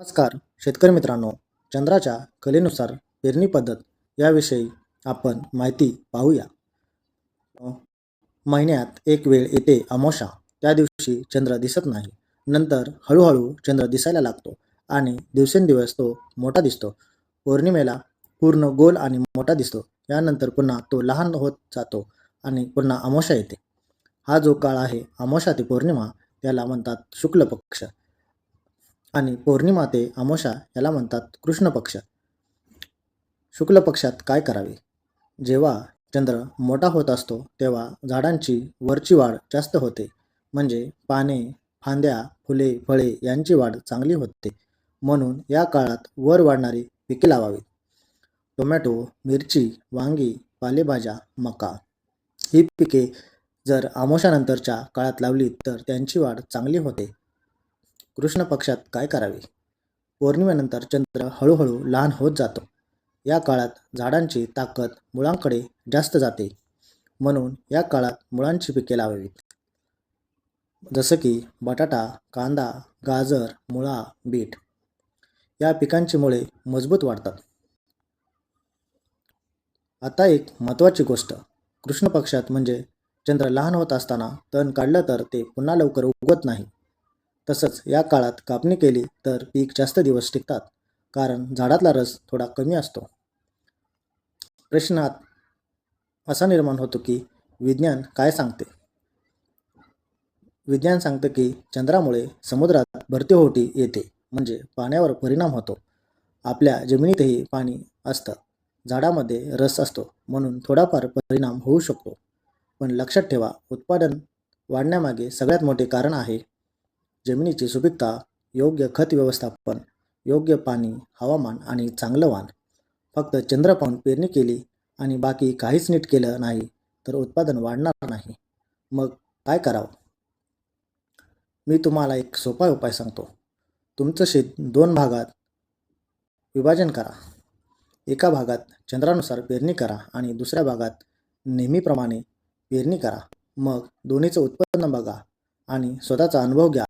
नमस्कार शेतकरी मित्रांनो. चंद्राच्या कलेनुसार पेरणी पद्धत याविषयी आपण माहिती पाहूया. अ, महिन्यात एक वेळ येते अमावस्या. त्या दिवशी चंद्र दिसत नाही. नंतर हळूहळू चंद्र दिसायला लागतो आणि दिवसेंदिवस तो मोठा दिसतो. पौर्णिमेला पूर्ण गोल आणि मोठा दिसतो. यानंतर पुन्हा तो लहान होत जातो आणि पुन्हा अमावस्या येते. हा जो काळ आहे अमावस्या ते पौर्णिमा त्याला म्हणतात शुक्ल पक्ष आणि पौर्णिमा ते अमावस्या याला म्हणतात कृष्ण पक्ष. शुक्ल पक्षात काय करावे? जेव्हा चंद्र मोठा होत असतो तेव्हा झाडांची वरची वाढ जास्त होते, म्हणजे पाने, फांद्या, फुले, फळे यांची वाढ चांगली होते. म्हणून या काळात वर वाढणारी पिके लावावीत. टोमॅटो, मिरची, वांगी, पालेभाज्या, मका ही पिके जर अमावस्यानंतरच्या काळात लावली तर त्यांची वाढ चांगली होते. कृष्ण पक्षात काय करावे? पौर्णिमेनंतर चंद्र हळूहळू लहान होत जातो. या काळात झाडांची ताकद मुळांकडे जास्त जाते. म्हणून या काळात मुळांची पिके लावावीत. जसं की बटाटा, कांदा, गाजर, मुळा, बीट या पिकांची मुळे मजबूत वाढतात. आता एक महत्त्वाची गोष्ट, कृष्ण पक्षात म्हणजे चंद्र लहान होत असताना तण काढलं तर ते पुन्हा लवकर उगवत नाही. तसंच या काळात कापणी केली तर पीक जास्त दिवस टिकतात, कारण झाडातला रस थोडा कमी असतो. प्रश्नात असा निर्माण होतो की विज्ञान काय सांगते? विज्ञान सांगतं की चंद्रामुळे समुद्रात भरतीओहोटी येते, म्हणजे पाण्यावर परिणाम होतो. आपल्या जमिनीतही पाणी असतं, झाडामध्ये रस असतो, म्हणून थोडाफार परिणाम होऊ शकतो. पण लक्षात ठेवा, उत्पादन वाढण्यामागे सगळ्यात मोठे कारण आहे जमिनीची सुपीकता, योग्य खत व्यवस्थापन, योग्य पाणी, हवामान आणि चांगलं वाण. फक्त चंद्र पाहून पेरणी केली आणि बाकी काहीच नीट केलं नाही तर उत्पादन वाढणार नाही. मग काय करावं? मी तुम्हाला एक सोपा उपाय सांगतो. तुमचं शेत 2 भागात विभाजन करा. एका भागात चंद्रानुसार पेरणी करा आणि दुसऱ्या भागात नेहमीप्रमाणे पेरणी करा. मग दोन्हीचं उत्पन्न बघा आणि स्वतःचा अनुभव घ्या.